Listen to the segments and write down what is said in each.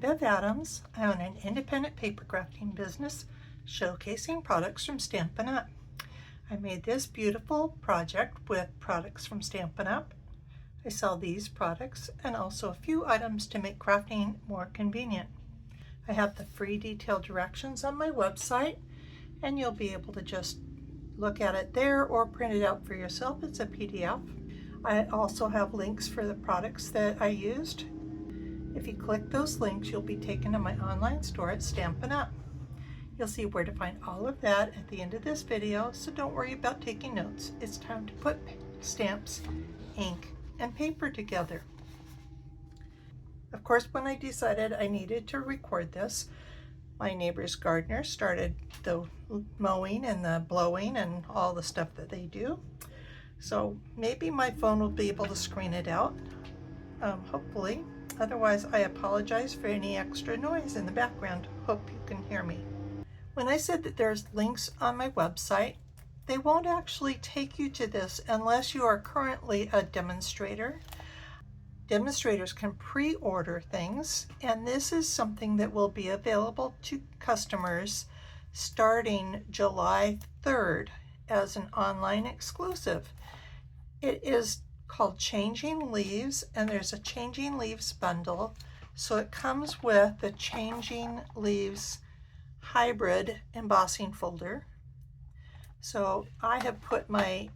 Bev Adams. I own an independent paper crafting business showcasing products from Stampin' Up! I made this beautiful project with products from Stampin' Up! I sell these products and also a few items to make crafting more convenient. I have the free detailed directions on my website, and you'll be able to just look at it there or print it out for yourself. It's a PDF. I also have links for the products that I used. If you click those links, you'll be taken to my online store at Stampin' Up! You'll see where to find all of that at the end of this video, so don't worry about taking notes. It's time to put stamps, ink, and paper together. Of course, when I decided I needed to record this, my neighbor's gardener started the mowing and the blowing and all the stuff that they do. So maybe my phone will be able to screen it out, hopefully. Otherwise, I apologize for any extra noise in the background. Hope you can hear me. When I said that there's links on my website, they won't actually take you to this unless you are currently a demonstrator. Demonstrators can pre-order things, and this is something that will be available to customers starting July 3rd as an online exclusive. It is called Changing Leaves, and there's a Changing Leaves bundle. So it comes with the Changing Leaves hybrid embossing folder. So I have put my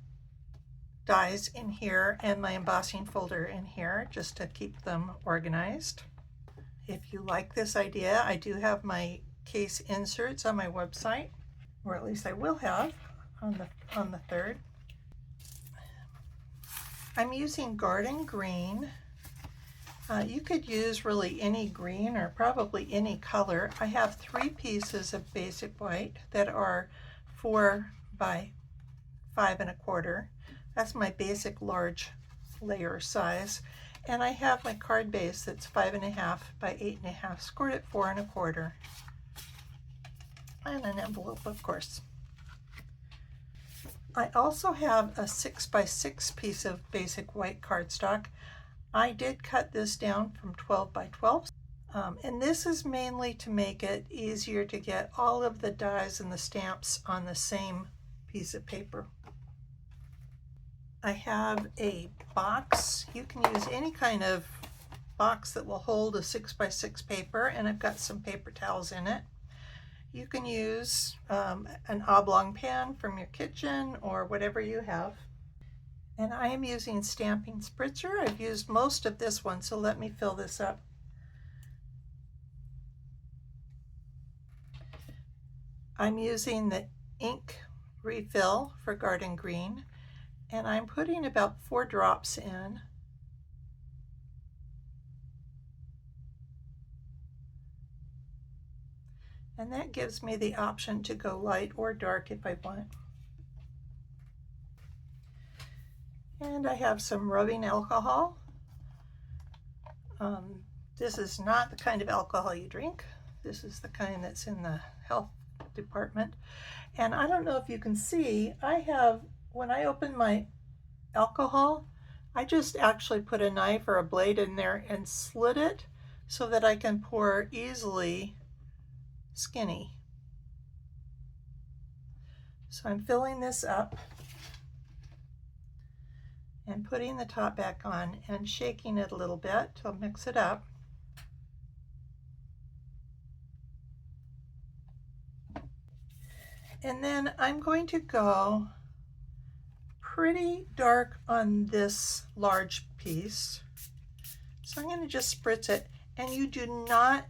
dies in here and my embossing folder in here just to keep them organized. If you like this idea, I do have my case inserts on my website, or at least I will have on the 3rd. I'm using Garden Green. You could use really any green or probably any color. I have 3 pieces of basic white that are 4 by 5 1/4. That's my basic large layer size. And I have my card base that's 5 1/2 by 8 1/2, scored at 4 1/4. And an envelope, of course. I also have a 6 by 6 piece of basic white cardstock. I did cut this down from 12 by 12. And this is mainly to make it easier to get all of the dies and the stamps on the same piece of paper. I have a box. You can use any kind of box that will hold a 6 by 6 paper, and I've got some paper towels in it. You can use an oblong pan from your kitchen or whatever you have. And I am using Stampin' Spritzer. I've used most of this one, so let me fill this up. I'm using the ink refill for Garden Green, and I'm putting about 4 drops in. And that gives me the option to go light or dark if I want. And I have some rubbing alcohol. This is not the kind of alcohol you drink. This is the kind that's in the health department. And I don't know if you can see, when I open my alcohol, I just actually put a knife or a blade in there and slit it so that I can pour easily skinny. So I'm filling this up and putting the top back on and shaking it a little bit to mix it up. And then I'm going to go pretty dark on this large piece. So I'm going to just spritz it, and you do not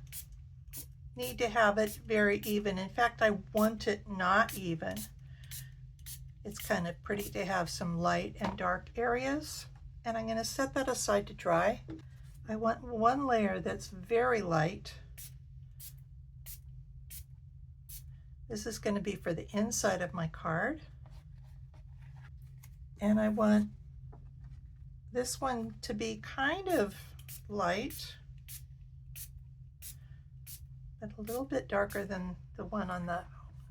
need to have it very even. In fact, I want it not even. It's kind of pretty to have some light and dark areas. And I'm going to set that aside to dry. I want one layer that's very light. This is going to be for the inside of my card. And I want this one to be kind of light, but a little bit darker than the one on the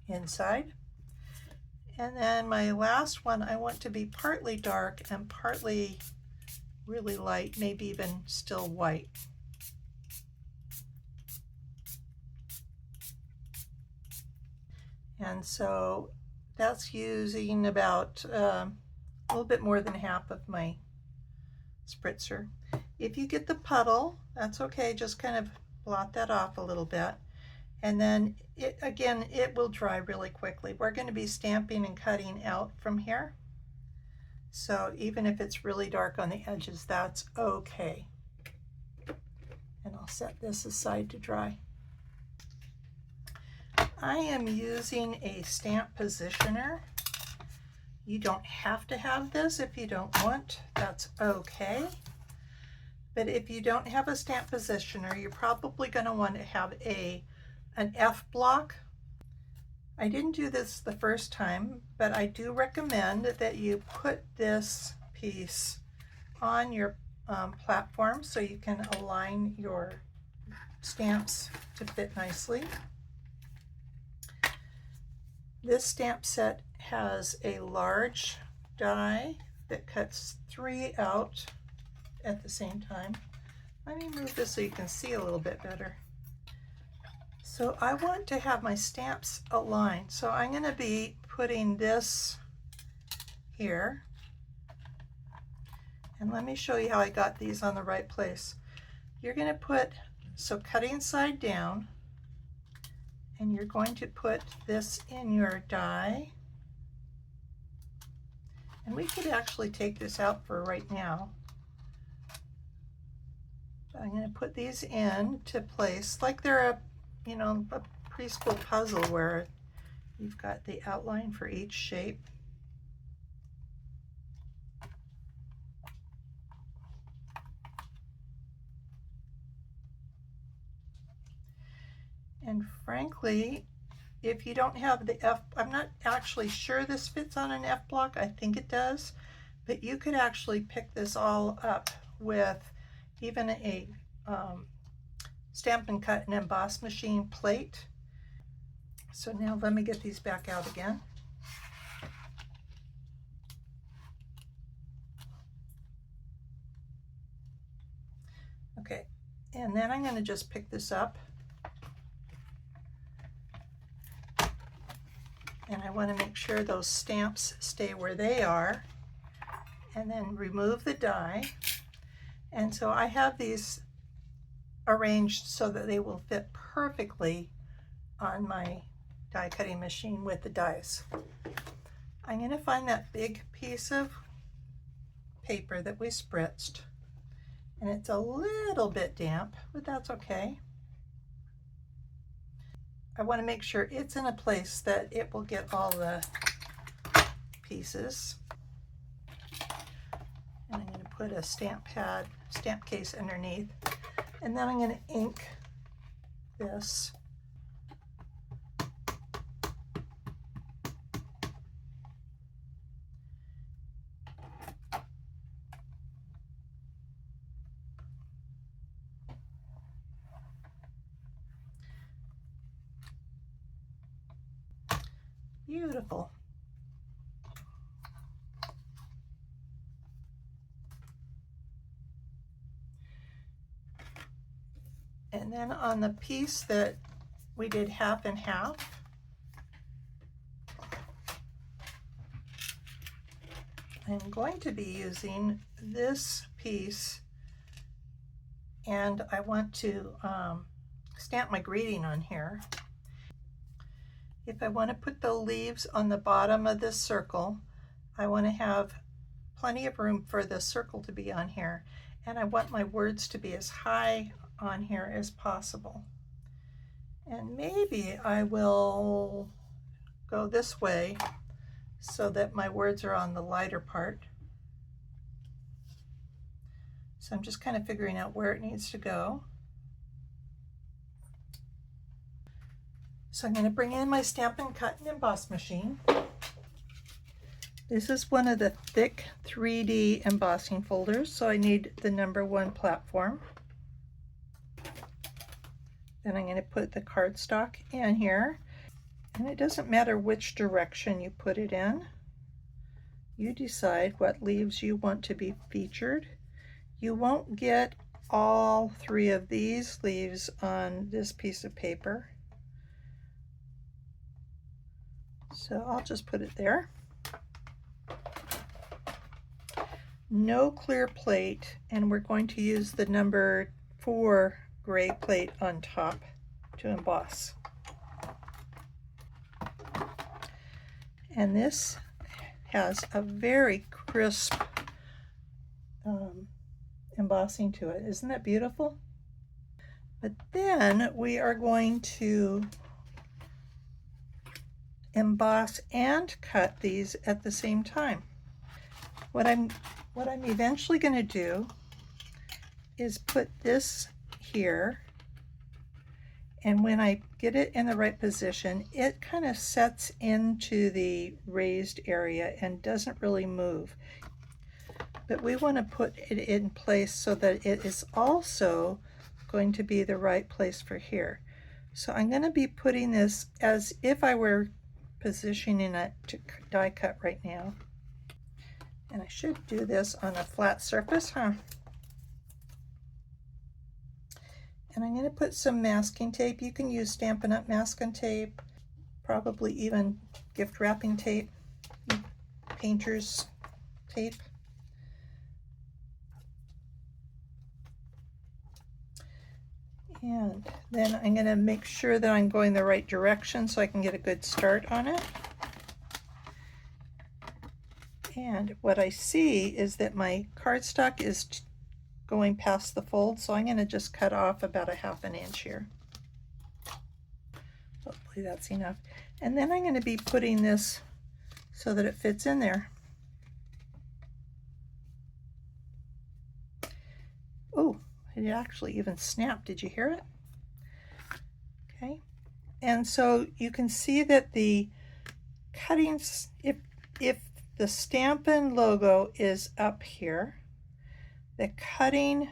inside. And then my last one, I want to be partly dark and partly really light, maybe even still white. And so that's using about a little bit more than half of my spritzer. If you get the puddle, that's okay, just kind of blot that off a little bit. And then it will dry really quickly. We're going to be stamping and cutting out from here. So even if it's really dark on the edges, that's okay. And I'll set this aside to dry. I am using a stamp positioner. You don't have to have this if you don't want, that's okay. But if you don't have a stamp positioner, you're probably going to want to have an F block. I didn't do this the first time, but I do recommend that you put this piece on your platform so you can align your stamps to fit nicely. This stamp set has a large die that cuts 3 out at the same time. Let me move this so you can see a little bit better. So I want to have my stamps aligned. So I'm going to be putting this here. And let me show you how I got these on the right place. You're going to put, so cutting side down, and you're going to put this in your die. And we could actually take this out for right now. But I'm going to put these in to place like they're a preschool puzzle where you've got the outline for each shape. And frankly, if you don't have the F, I'm not actually sure this fits on an F block, I think it does, but you could actually pick this all up with even a Stamp and Cut and Emboss machine plate. So now let me get these back out again. Okay, and then I'm going to just pick this up. And I want to make sure those stamps stay where they are, and then remove the die. And so I have these arranged so that they will fit perfectly on my die cutting machine with the dies. I'm going to find that big piece of paper that we spritzed, and it's a little bit damp, but that's okay. I want to make sure it's in a place that it will get all the pieces. And I'm going to put a stamp case underneath, and then I'm going to ink this. Beautiful. And then on the piece that we did half and half, I'm going to be using this piece, and I want to stamp my greeting on here. If I want to put the leaves on the bottom of this circle, I want to have plenty of room for the circle to be on here, and I want my words to be as high on here as possible. And maybe I will go this way so that my words are on the lighter part. So I'm just kind of figuring out where it needs to go. So I'm going to bring in my Stamp and Cut and Emboss machine. This is one of the thick 3D embossing folders, so I need the #1 platform. Then I'm going to put the cardstock in here, and it doesn't matter which direction you put it in. You decide what leaves you want to be featured. You won't get all 3 of these leaves on this piece of paper. So I'll just put it there. No clear plate, and we're going to use the number 4 gray plate on top to emboss. And this has a very crisp embossing to it. Isn't that beautiful? But then we are going to emboss and cut these at the same time. What I'm eventually going to do is put this here, and when I get it in the right position, it kind of sets into the raised area and doesn't really move. But we want to put it in place so that it is also going to be the right place for here. So I'm going to be putting this as if I were positioning it to die cut right now. And I should do this on a flat surface, huh? And I'm going to put some masking tape. You can use Stampin' Up! Masking tape, probably even gift wrapping tape, painter's tape. And then I'm going to make sure that I'm going the right direction so I can get a good start on it. And what I see is that my cardstock is going past the fold, so I'm going to just cut off about a ½ inch here. Hopefully that's enough. And then I'm going to be putting this so that it fits in there. Oh, it actually even snapped. Did you hear it? Okay. And so you can see that the cuttings, if the Stampin' logo is up here, the cutting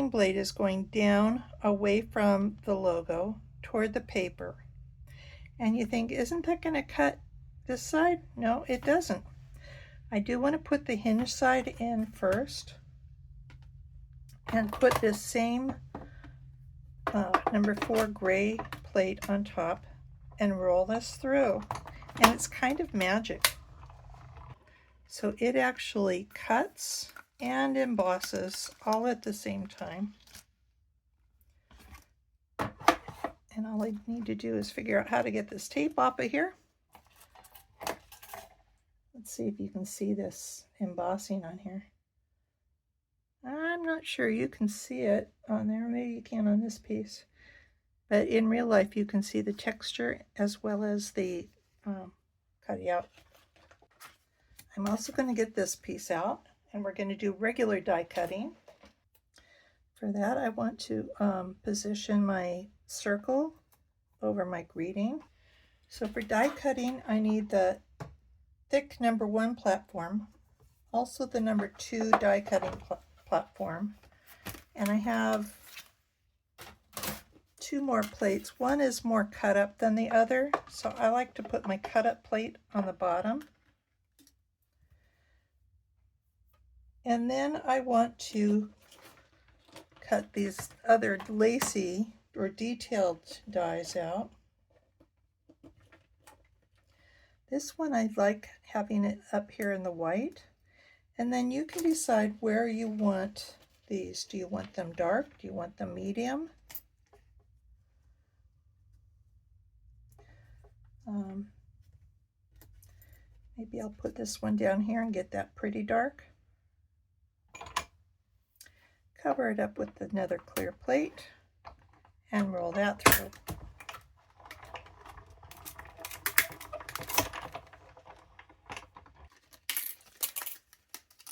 blade is going down away from the logo toward the paper. And you think, isn't that going to cut this side? No, it doesn't. I do want to put the hinge side in first and put this same number 4 gray plate on top and roll this through. And it's kind of magic. So it actually cuts and embosses all at the same time. And all I need to do is figure out how to get this tape off of here. Let's see if you can see this embossing on here. I'm not sure you can see it on there. Maybe you can on this piece. But in real life, you can see the texture as well as the cutting out. I'm also going to get this piece out, and we're going to do regular die cutting. For that, I want to position my circle over my greeting. So for die cutting, I need the thick number 1 platform, also the number 2 die cutting platform, and I have 2 more plates. One is more cut up than the other, so I like to put my cut up plate on the bottom. And then I want to cut these other lacy or detailed dies out. This one I like having it up here in the white. And then you can decide where you want these. Do you want them dark? Do you want them medium? Maybe I'll put this one down here and get that pretty dark. Cover it up with another clear plate and roll that through.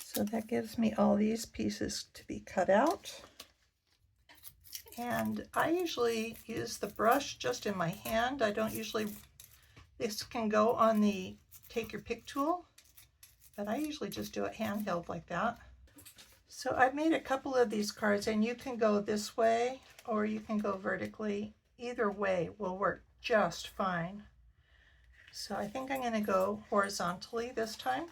So that gives me all these pieces to be cut out. And I usually use the brush just in my hand. I don't usually, this can go on the take your pick tool, but I usually just do it handheld like that. So I've made a couple of these cards, and you can go this way or you can go vertically. Either way will work just fine. So I think I'm going to go horizontally this time.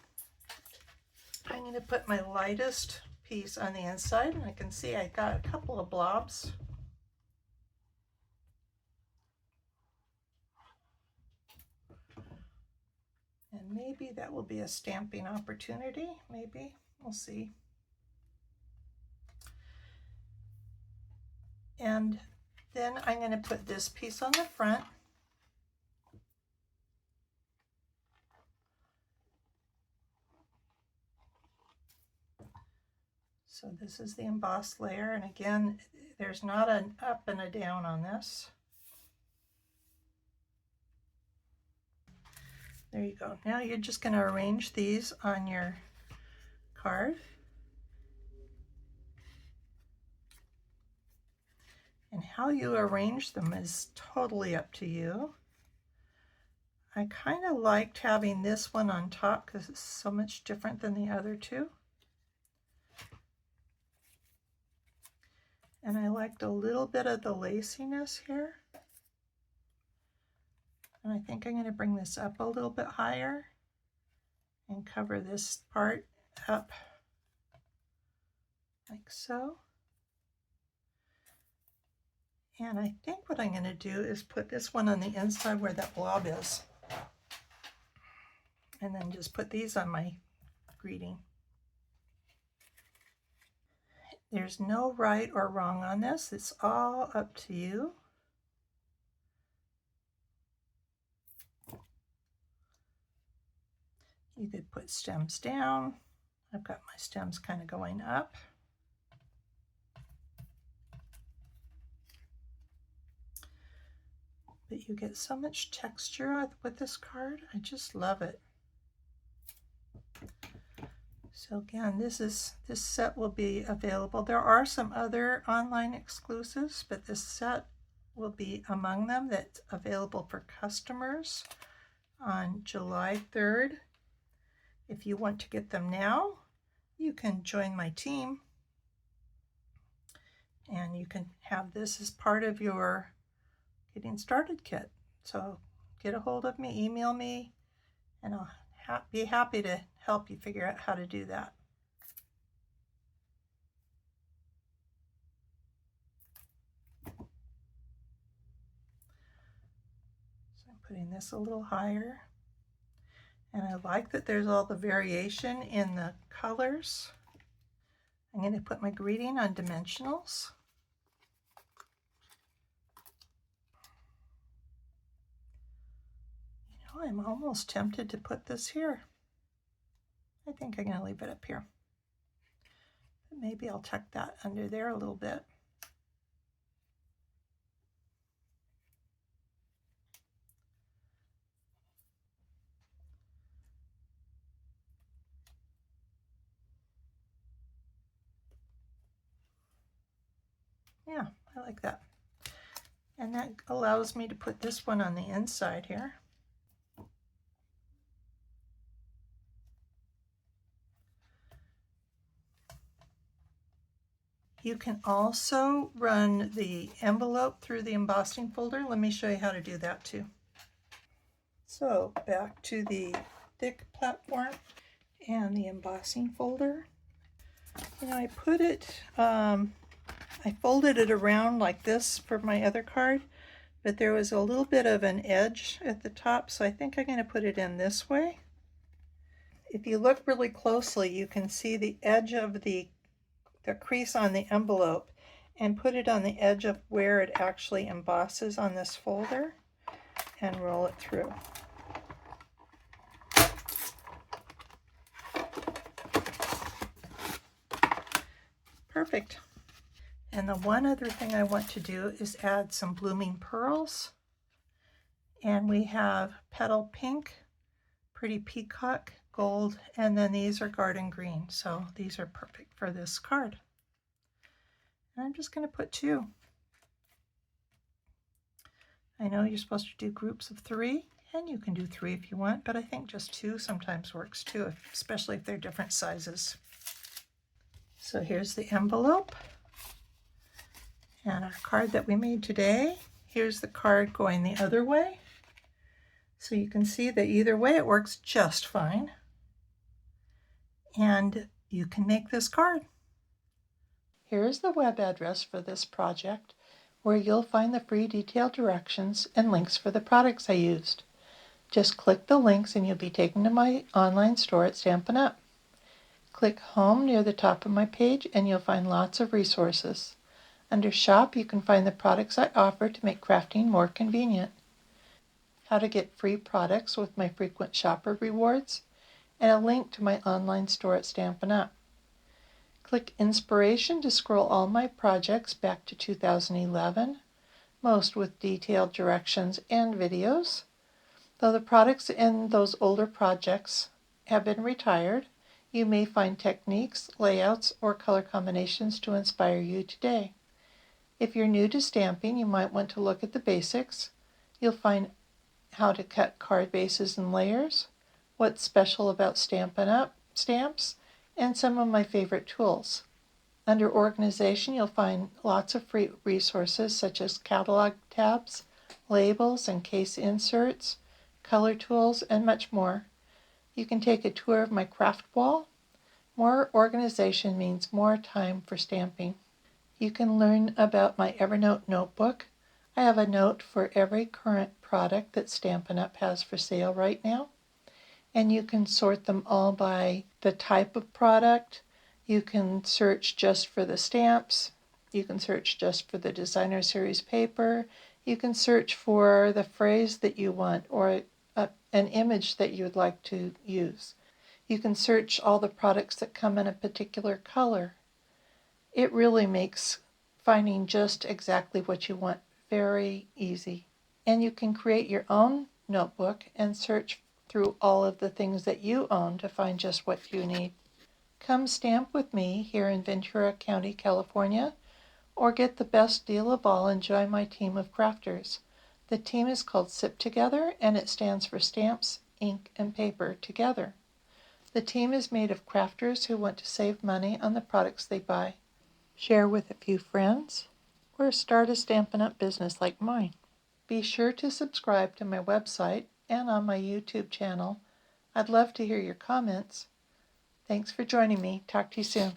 I'm going to put my lightest piece on the inside, and I can see I got a couple of blobs. And maybe that will be a stamping opportunity, maybe, we'll see. And then I'm going to put this piece on the front. So this is the embossed layer, and again, there's not an up and a down on this. There you go. Now you're just going to arrange these on your card. And how you arrange them is totally up to you. I kind of liked having this one on top because it's so much different than the other two. And I liked a little bit of the laciness here. And I think I'm going to bring this up a little bit higher and cover this part up like so. And I think what I'm going to do is put this one on the inside where that blob is. And then just put these on my greeting. There's no right or wrong on this. It's all up to you. You could put stems down. I've got my stems kind of going up. But you get so much texture with this card. I just love it. So again, this set will be available. There are some other online exclusives, but this set will be among them that's available for customers on July 3rd. If you want to get them now, you can join my team and you can have this as part of your getting started kit. So get a hold of me, email me, and I'll be happy to help you figure out how to do that. So I'm putting this a little higher. And I like that there's all the variation in the colors. I'm going to put my greeting on dimensionals. You know, I'm almost tempted to put this here. I think I'm going to leave it up here. But maybe I'll tuck that under there a little bit. Yeah, I like that. And that allows me to put this one on the inside here. You can also run the envelope through the embossing folder. Let me show you how to do that too. So back to the thick platform and the embossing folder. You know, I put it, I folded it around like this for my other card, but there was a little bit of an edge at the top, so I think I'm going to put it in this way. If you look really closely, you can see the edge of the crease on the envelope and put it on the edge of where it actually embosses on this folder and roll it through. Perfect. And the one other thing I want to do is add some blooming pearls. And we have petal pink, pretty peacock, gold, and then these are garden green. So these are perfect for this card. And I'm just going to put 2. I know you're supposed to do groups of 3, and you can do 3 if you want, but I think just 2 sometimes works too, especially if they're different sizes. So here's the envelope and our card that we made today. Here's the card going the other way. So you can see that either way it works just fine. And you can make this card. Here is the web address for this project, where you'll find the free detailed directions and links for the products I used. Just click the links and you'll be taken to my online store at Stampin' Up! Click Home near the top of my page and you'll find lots of resources. Under Shop, you can find the products I offer to make crafting more convenient. How to get free products with my frequent shopper rewards, and a link to my online store at Stampin' Up! Click Inspiration to scroll all my projects back to 2011, most with detailed directions and videos. Though the products in those older projects have been retired, you may find techniques, layouts, or color combinations to inspire you today. If you're new to stamping, you might want to look at the basics. You'll find how to cut card bases and layers, what's special about Stampin' Up! Stamps, and some of my favorite tools. Under Organization, you'll find lots of free resources such as catalog tabs, labels and case inserts, color tools, and much more. You can take a tour of my craft wall. More organization means more time for stamping. You can learn about my Evernote notebook. I have a note for every current product that Stampin' Up! Has for sale right now. And you can sort them all by the type of product. You can search just for the stamps. You can search just for the designer series paper. You can search for the phrase that you want or an image that you would like to use. You can search all the products that come in a particular color. It really makes finding just exactly what you want very easy. And you can create your own notebook and search through all of the things that you own to find just what you need. Come stamp with me here in Ventura County, California, or get the best deal of all and join my team of crafters. The team is called SIP Together, and it stands for Stamps, Ink, and Paper Together. The team is made of crafters who want to save money on the products they buy, share with a few friends, or start a Stampin' Up! Business like mine. Be sure to subscribe to my website and on my YouTube channel. I'd love to hear your comments. Thanks for joining me. Talk to you soon.